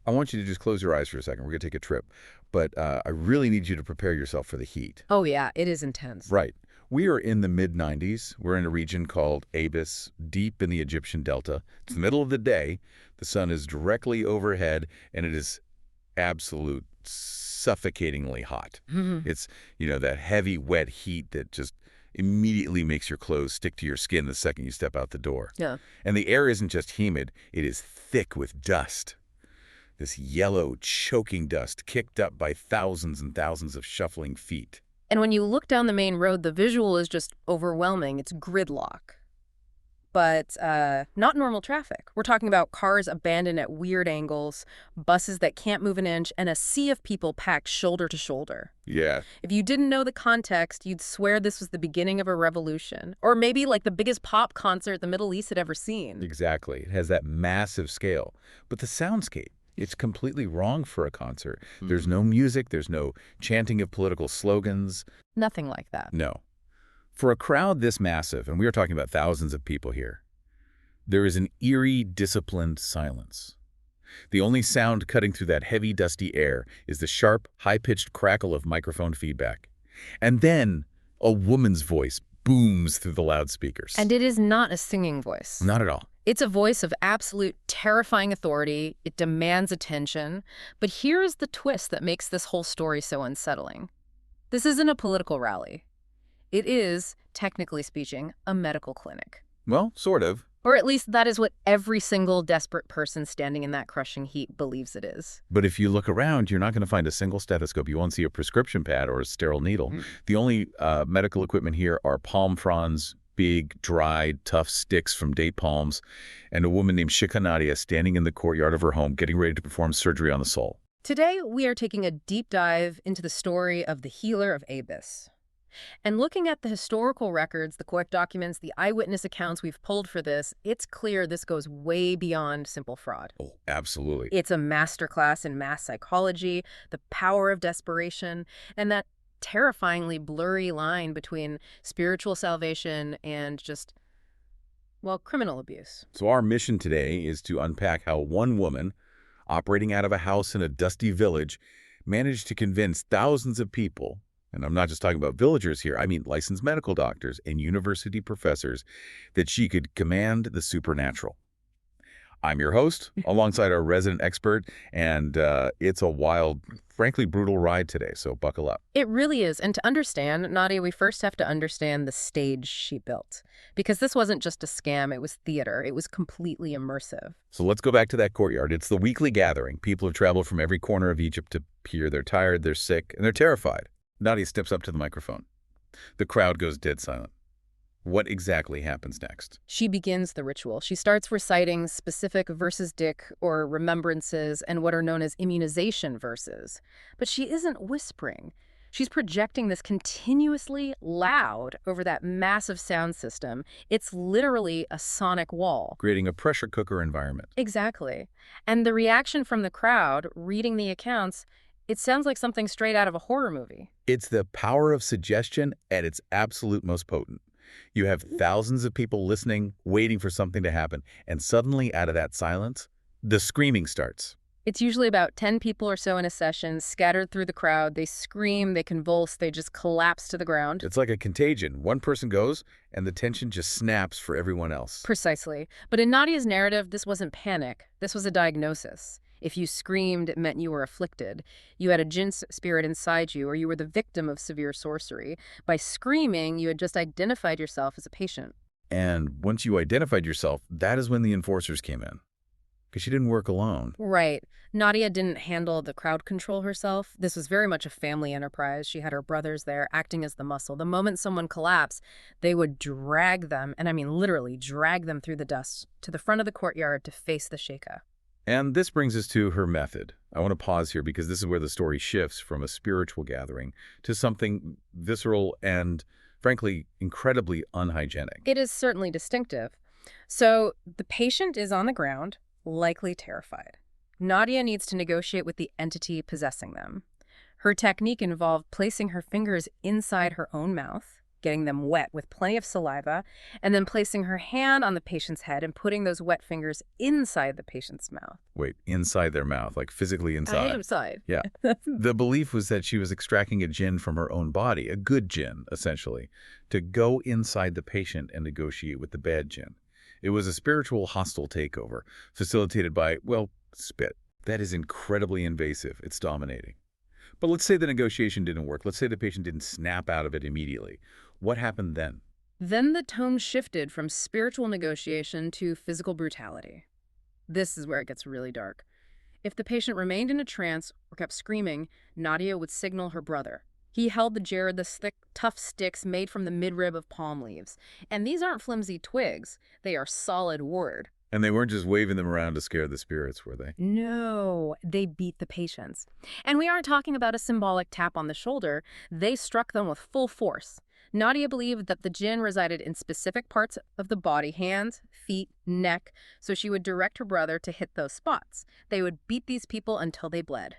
I want you to just close your eyes for a second. We're going to take a trip. But I really need you to prepare yourself for the heat. Oh, yeah, it is intense. Right. We are in the mid-90s. We're in a region called Abis, deep in the Egyptian Delta. It's the middle of the day. The sun is directly overhead, and it is absolute suffocatingly hot. It's, that heavy, wet heat that just immediately makes your clothes stick to your skin the second you step out the door. Yeah. And the air isn't just humid, it is thick with dust. This yellow, choking dust kicked up by thousands and thousands of shuffling feet. And when you look down the main road, the visual is just overwhelming. It's gridlock. But not normal traffic. We're talking about cars abandoned at weird angles, buses that can't move an inch, and a sea of people packed shoulder to shoulder. Yeah. If you didn't know the context, you'd swear this was the beginning of a revolution. Or maybe like the biggest pop concert the Middle East had ever seen. Exactly. It has that massive scale. But the soundscape, it's completely wrong for a concert. There's no music. There's no chanting of political slogans. Nothing like that. No. For a crowd this massive, and we are talking about thousands of people here, there is an eerie, disciplined silence. The only sound cutting through that heavy, dusty air is the sharp, high-pitched crackle of microphone feedback. And then a woman's voice booms through the loudspeakers. And it is not a singing voice. Not at all. It's a voice of absolute terrifying authority. It demands attention. But here's the twist that makes this whole story so unsettling. This isn't a political rally. It is, technically speaking, a medical clinic. Well, sort of. Or at least that is what every single desperate person standing in that crushing heat believes it is. But if you look around, you're not going to find a single stethoscope. You won't see a prescription pad or a sterile needle. The only medical equipment here are palm fronds, big, dried, tough sticks from date palms, and a woman named Sheikha Nadia standing in the courtyard of her home getting ready to perform surgery on the soul. Today, we are taking a deep dive into the story of the healer of Abis. And looking at the historical records, the court documents, the eyewitness accounts we've pulled for this, it's clear this goes way beyond simple fraud. Oh, absolutely. It's a masterclass in mass psychology, the power of desperation, and that terrifyingly blurry line between spiritual salvation and just, well, criminal abuse. So our mission today is to unpack how one woman, operating out of a house in a dusty village, managed to convince thousands of people, and I'm not just talking about villagers here, I mean licensed medical doctors and university professors, that she could command the supernatural. I'm your host, alongside our resident expert, and it's a wild, frankly brutal ride today, so buckle up. It really is. And to understand, Nadia, we first have to understand the stage she built. Because this wasn't just a scam, it was theater. It was completely immersive. So let's go back to that courtyard. It's the weekly gathering. People have traveled from every corner of Egypt to here. They're tired, they're sick, and they're terrified. Nadia steps up to the microphone. The crowd goes dead silent. What exactly happens next? She begins the ritual. She starts reciting specific verses or remembrances and what are known as immunization verses. But she isn't whispering. She's projecting this continuously loud over that massive sound system. It's literally a sonic wall. Creating a pressure cooker environment. Exactly. And the reaction from the crowd, reading the accounts, it sounds like something straight out of a horror movie. It's the power of suggestion at its absolute most potent. You have thousands of people listening, waiting for something to happen, and suddenly out of that silence, the screaming starts. It's usually about 10 people or so in a session, scattered through the crowd. They scream, they convulse, they just collapse to the ground. It's like a contagion. One person goes, and the tension just snaps for everyone else. Precisely. But in Nadia's narrative, this wasn't panic. This was a diagnosis. If you screamed, it meant you were afflicted. You had a Jinn spirit inside you, or you were the victim of severe sorcery. By screaming, you had just identified yourself as a patient. And once you identified yourself, that is when the enforcers came in. Because she didn't work alone. Right. Nadia didn't handle the crowd control herself. This was very much a family enterprise. She had her brothers there acting as the muscle. The moment someone collapsed, they would drag them, and I mean literally drag them through the dust, to the front of the courtyard to face the Sheikha. And this brings us to her method. I want to pause here because this is where the story shifts from a spiritual gathering to something visceral and, frankly, incredibly unhygienic. It is certainly distinctive. So the patient is on the ground, likely terrified. Nadia needs to negotiate with the entity possessing them. Her technique involved placing her fingers inside her own mouth, getting them wet with plenty of saliva, and then placing her hand on the patient's head and putting those wet fingers inside the patient's mouth. Wait, inside their mouth, like physically inside? Inside. Yeah. The belief was that she was extracting a jinn from her own body, a good jinn, essentially, to go inside the patient and negotiate with the bad jinn. It was a spiritual hostile takeover, facilitated by, well, spit. That is incredibly invasive. It's dominating. But let's say the negotiation didn't work. Let's say the patient didn't snap out of it immediately. What happened then? Then the tone shifted from spiritual negotiation to physical brutality. This is where it gets really dark. If the patient remained in a trance or kept screaming, Nadia would signal her brother. He held the jared, the thick, tough sticks made from the midrib of palm leaves. And these aren't flimsy twigs. They are solid wood. And they weren't just waving them around to scare the spirits, were they? No, they beat the patients. And we aren't talking about a symbolic tap on the shoulder. They struck them with full force. Nadia believed that the jinn resided in specific parts of the body, hands, feet, neck, so she would direct her brother to hit those spots. They would beat these people until they bled.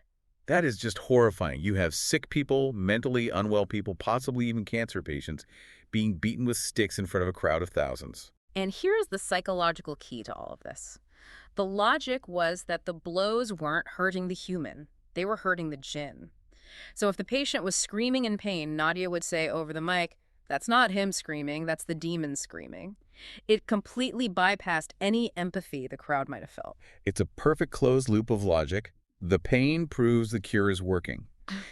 That is just horrifying. You have sick people, mentally unwell people, possibly even cancer patients, being beaten with sticks in front of a crowd of thousands. And here's the psychological key to all of this. The logic was that the blows weren't hurting the human. They were hurting the jinn. So if the patient was screaming in pain, Nadia would say over the mic, "That's not him screaming, that's the demon screaming." It completely bypassed any empathy the crowd might have felt. It's a perfect closed loop of logic. The pain proves the cure is working.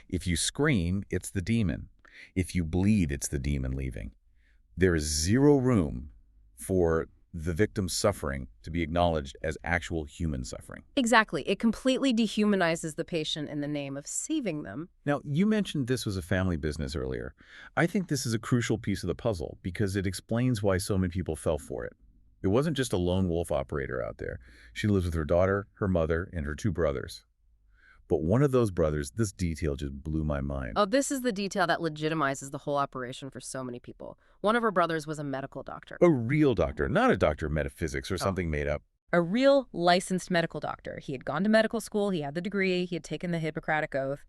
If you scream, it's the demon. If you bleed, it's the demon leaving. There is zero room for the victim's suffering to be acknowledged as actual human suffering. Exactly. It completely dehumanizes the patient in the name of saving them. Now, you mentioned this was a family business earlier. I think this is a crucial piece of the puzzle because it explains why so many people fell for it. It wasn't just a lone wolf operator out there. She lives with her daughter, her mother, and her two brothers. But one of those brothers, this detail just blew my mind. Oh, this is the detail that legitimizes the whole operation for so many people. One of her brothers was a medical doctor. A real doctor, not a doctor of metaphysics or something made up. A real licensed medical doctor. He had gone to medical school, he had the degree, he had taken the Hippocratic Oath.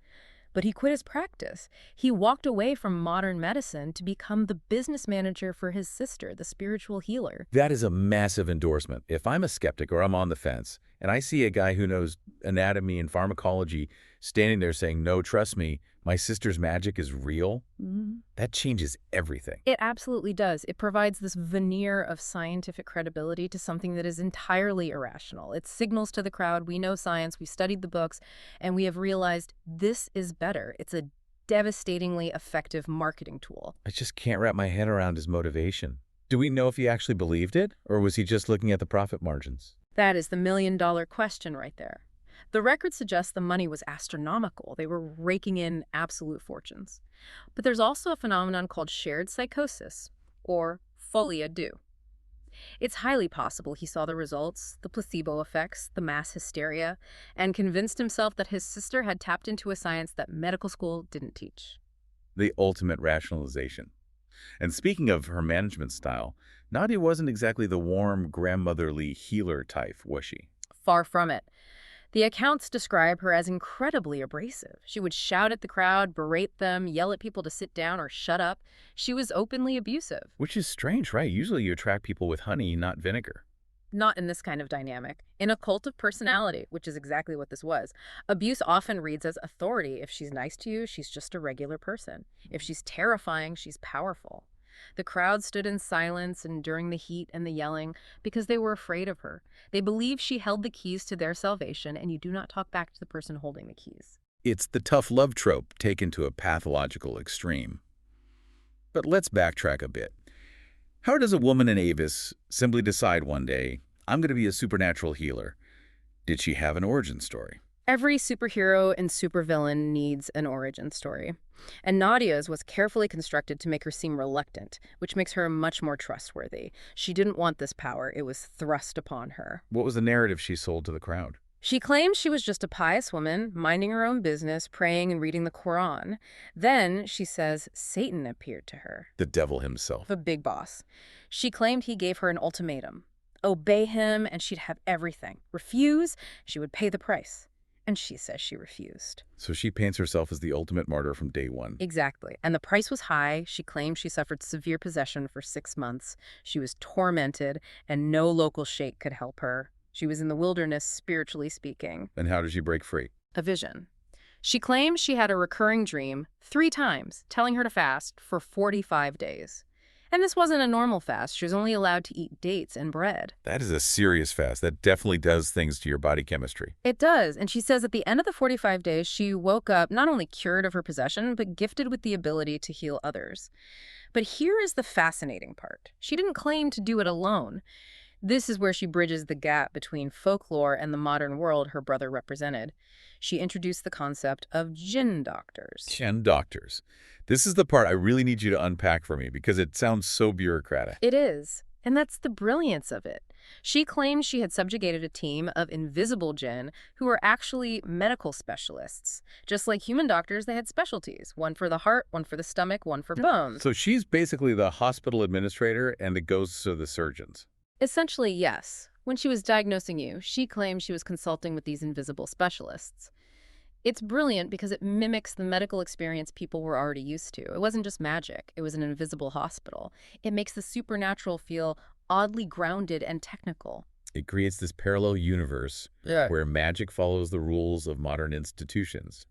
But he quit his practice. He walked away from modern medicine to become the business manager for his sister, the spiritual healer. That is a massive endorsement. If I'm a skeptic or I'm on the fence, and I see a guy who knows anatomy and pharmacology standing there saying, "No, trust me, my sister's magic is real," that changes everything. It absolutely does. It provides this veneer of scientific credibility to something that is entirely irrational. It signals to the crowd, we know science, we studied the books, and we have realized this is better. It's a devastatingly effective marketing tool. I just can't wrap my head around his motivation. Do we know if he actually believed it, or was he just looking at the profit margins? That is the million-dollar question right there. The record suggests the money was astronomical. They were raking in absolute fortunes. But there's also a phenomenon called shared psychosis, or folie à deux. It's highly possible he saw the results, the placebo effects, the mass hysteria, and convinced himself that his sister had tapped into a science that medical school didn't teach. The ultimate rationalization. And speaking of her management style, Nadia wasn't exactly the warm, grandmotherly healer type, was she? Far from it. The accounts describe her as incredibly abrasive. She would shout at the crowd, berate them, yell at people to sit down or shut up. She was openly abusive. Which is strange, right? Usually you attract people with honey, not vinegar. Not in this kind of dynamic. In a cult of personality, which is exactly what this was, abuse often reads as authority. If she's nice to you, she's just a regular person. If she's terrifying, she's powerful. The crowd stood in silence enduring the heat and the yelling because they were afraid of her. They believed she held the keys to their salvation, and you do not talk back to the person holding the keys. It's the tough love trope taken to a pathological extreme. But let's backtrack a bit. How does a woman in Avis simply decide one day, I'm going to be a supernatural healer? Did she have an origin story? Every superhero and supervillain needs an origin story. And Nadia's was carefully constructed to make her seem reluctant, which makes her much more trustworthy. She didn't want this power. It was thrust upon her. What was the narrative she sold to the crowd? She claimed she was just a pious woman, minding her own business, praying and reading the Quran. Then, she says, Satan appeared to her. The devil himself. The big boss. She claimed he gave her an ultimatum. Obey him and she'd have everything. Refuse, she would pay the price. and she says she refused. So she paints herself as the ultimate martyr from day one. Exactly. And the price was high. She claimed she suffered severe possession for 6 months. She was tormented, and no local sheikh could help her. She was in the wilderness, spiritually speaking. And how did she break free? A vision. She claims she had a recurring dream 3 times, telling her to fast for 45 days. And this wasn't a normal fast. She was only allowed to eat dates and bread. That is a serious fast. That definitely does things to your body chemistry. It does. And she says at the end of the 45 days, she woke up not only cured of her possession, but gifted with the ability to heal others. But here is the fascinating part. She didn't claim to do it alone. This is where she bridges the gap between folklore and the modern world her brother represented. She introduced the concept of Jinn doctors. Jinn doctors. This is the part I really need you to unpack for me because it sounds so bureaucratic. It is. And that's the brilliance of it. She claims she had subjugated a team of invisible jinn who were actually medical specialists. Just like human doctors, they had specialties. One for the heart, one for the stomach, one for bones. So she's basically the hospital administrator and it goes to the surgeons. Essentially, yes. When she was diagnosing you, she claimed she was consulting with these invisible specialists. It's brilliant because it mimics the medical experience people were already used to. It wasn't just magic. It was an invisible hospital. It makes the supernatural feel oddly grounded and technical. It creates this parallel universe where magic follows the rules of modern institutions.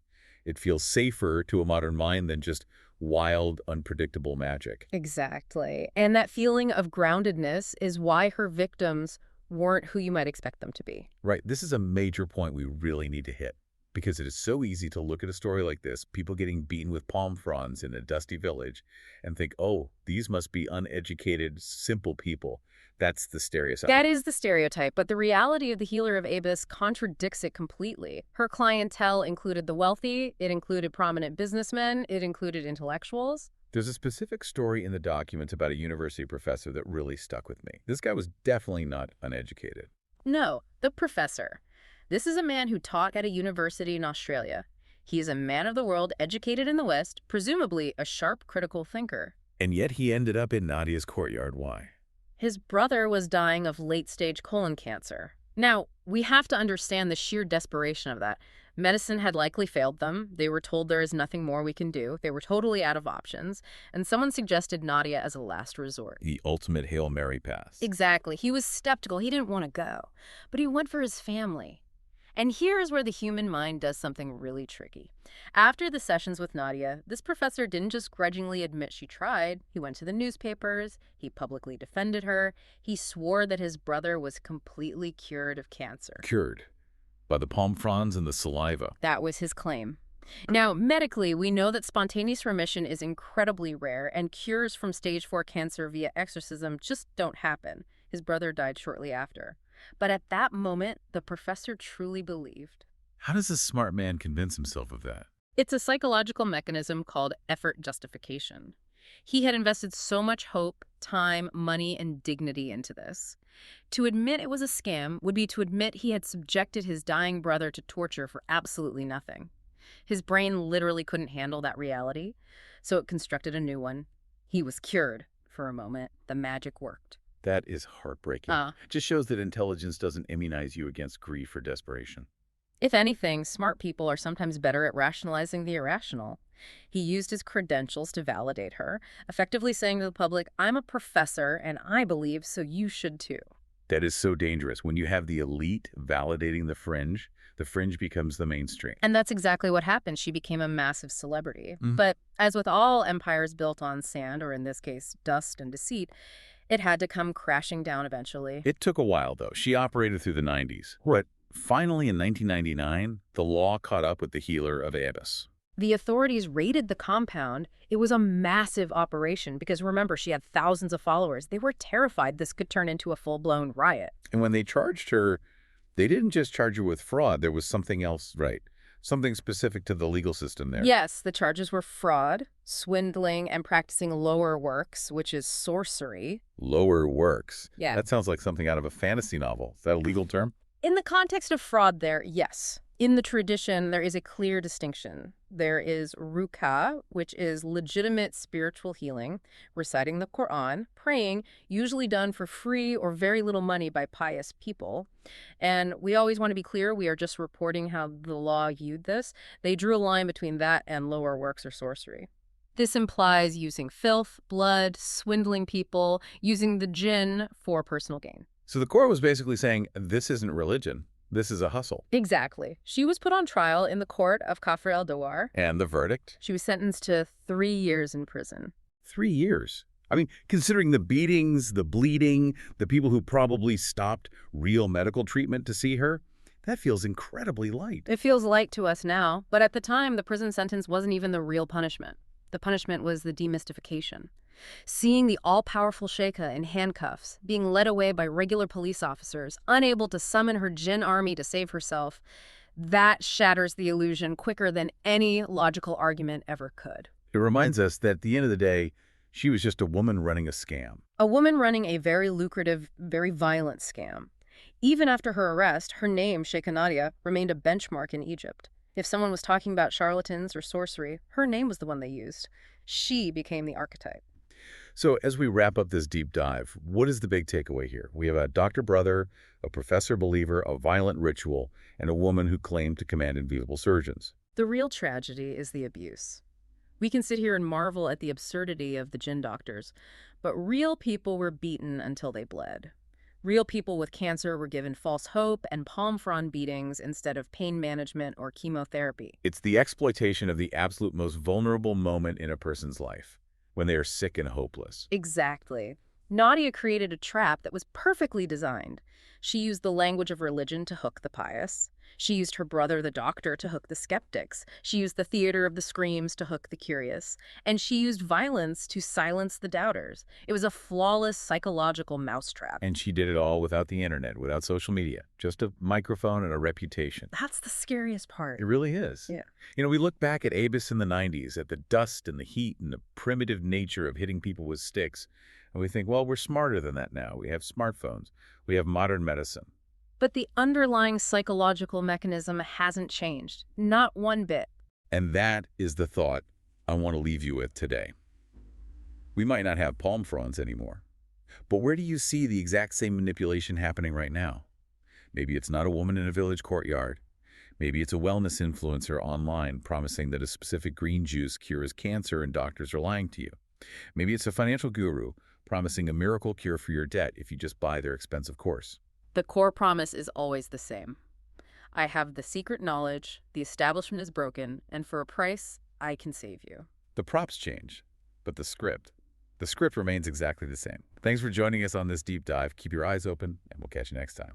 It feels safer to a modern mind than just wild, unpredictable magic. Exactly. And that feeling of groundedness is why her victims weren't who you might expect them to be. Right. This is a major point we really need to hit. Because it is so easy to look at a story like this, people getting beaten with palm fronds in a dusty village, and think, oh, these must be uneducated, simple people. That's the stereotype. That is the stereotype, but the reality of the healer of Abyss contradicts it completely. Her clientele included the wealthy, it included prominent businessmen, it included intellectuals. There's a specific story in the documents about a university professor that really stuck with me. This guy was definitely not uneducated. No, the professor. This is a man who taught at a university in Australia. He is a man of the world, educated in the West, presumably a sharp, critical thinker. And yet he ended up in Nadia's courtyard. Why? His brother was dying of late-stage colon cancer. Now, we have to understand the sheer desperation of that. Medicine had likely failed them. They were told there is nothing more we can do. They were totally out of options. And someone suggested Nadia as a last resort. The ultimate Hail Mary pass. Exactly. He was skeptical. He didn't want to go. But he went for his family. And here is where the human mind does something really tricky. After the sessions with Nadia, this professor didn't just grudgingly admit she tried. He went to the newspapers. He publicly defended her. He swore that his brother was completely cured of cancer. Cured by the palm fronds and the saliva. That was his claim. Now, medically, we know that spontaneous remission is incredibly rare, and cures from stage 4 cancer via exorcism just don't happen. His brother died shortly after. But at that moment, the professor truly believed. How does a smart man convince himself of that? It's a psychological mechanism called effort justification. He had invested so much hope, time, money, and dignity into this. To admit it was a scam would be to admit he had subjected his dying brother to torture for absolutely nothing. His brain literally couldn't handle that reality, so it constructed a new one. He was cured for a moment. The magic worked. That is heartbreaking. Just shows that intelligence doesn't immunize you against grief or desperation. If anything, smart people are sometimes better at rationalizing the irrational. He used his credentials to validate her, effectively saying to the public, I'm a professor and I believe, so you should too. That is so dangerous. When you have the elite validating the fringe becomes the mainstream. And that's exactly what happened. She became a massive celebrity. But as with all empires built on sand, or in this case, dust and deceit, it had to come crashing down eventually. It took a while, though. She operated through the 90s. But finally, in 1999, the law caught up with the healer of Abyss. The authorities raided the compound. It was a massive operation because, remember, she had thousands of followers. They were terrified this could turn into a full-blown riot. And when they charged her, they didn't just charge her with fraud. There was something else, right? Something specific to the legal system there. Yes, the charges were fraud, swindling, and practicing lower works, which is sorcery. Lower works? Yeah. That sounds like something out of a fantasy novel. Is that a legal term? In the context of fraud there, yes. In the tradition, there is a clear distinction. There is ruqa, which is legitimate spiritual healing, reciting the Quran, praying, usually done for free or very little money by pious people. And we always want to be clear, we are just reporting how the law viewed this. They drew a line between that and lower works or sorcery. This implies using filth, blood, swindling people, using the jinn for personal gain. So the court was basically saying, this isn't religion. This is a hustle. Exactly. She was put on trial in the court of Kafr el-Dawar. And the verdict? She was sentenced to 3 years in prison. 3 years. I mean, considering the beatings, the bleeding, the people who probably stopped real medical treatment to see her, that feels incredibly light. It feels light to us now, but at the time, the prison sentence wasn't even the real punishment. The punishment was the demystification. Seeing the all-powerful Sheikha in handcuffs, being led away by regular police officers, unable to summon her Jinn army to save herself, that shatters the illusion quicker than any logical argument ever could. It reminds us that at the end of the day, she was just a woman running a scam. A woman running a very lucrative, very violent scam. Even after her arrest, her name, Sheikha Nadia, remained a benchmark in Egypt. If someone was talking about charlatans or sorcery, her name was the one they used. She became the archetype. So as we wrap up this deep dive, what is the big takeaway here? We have a doctor brother, a professor believer, a violent ritual, and a woman who claimed to command invisible surgeons. The real tragedy is the abuse. We can sit here and marvel at the absurdity of the Jinn doctors, but real people were beaten until they bled. Real people with cancer were given false hope and palm frond beatings instead of pain management or chemotherapy. It's the exploitation of the absolute most vulnerable moment in a person's life, when they are sick and hopeless. Exactly. Nadia created a trap that was perfectly designed. She used the language of religion to hook the pious. She used her brother, the doctor, to hook the skeptics. She used the theater of the screams to hook the curious. And she used violence to silence the doubters. It was a flawless psychological mousetrap. And she did it all without the internet, without social media, just a microphone and a reputation. That's the scariest part. It really is. Yeah. You know, we look back at Abis in the 90s, at the dust and the heat and the primitive nature of hitting people with sticks, and we think, well, we're smarter than that now. We have smartphones. We have modern medicine. But the underlying psychological mechanism hasn't changed. Not one bit. And that is the thought I want to leave you with today. We might not have palm fronds anymore, but where do you see the exact same manipulation happening right now? Maybe it's not a woman in a village courtyard. Maybe it's a wellness influencer online promising that a specific green juice cures cancer and doctors are lying to you. Maybe it's a financial guru promising a miracle cure for your debt if you just buy their expensive course. The core promise is always the same. I have the secret knowledge, the establishment is broken, and for a price, I can save you. The props change, but the script remains exactly the same. Thanks for joining us on this deep dive. Keep your eyes open, and we'll catch you next time.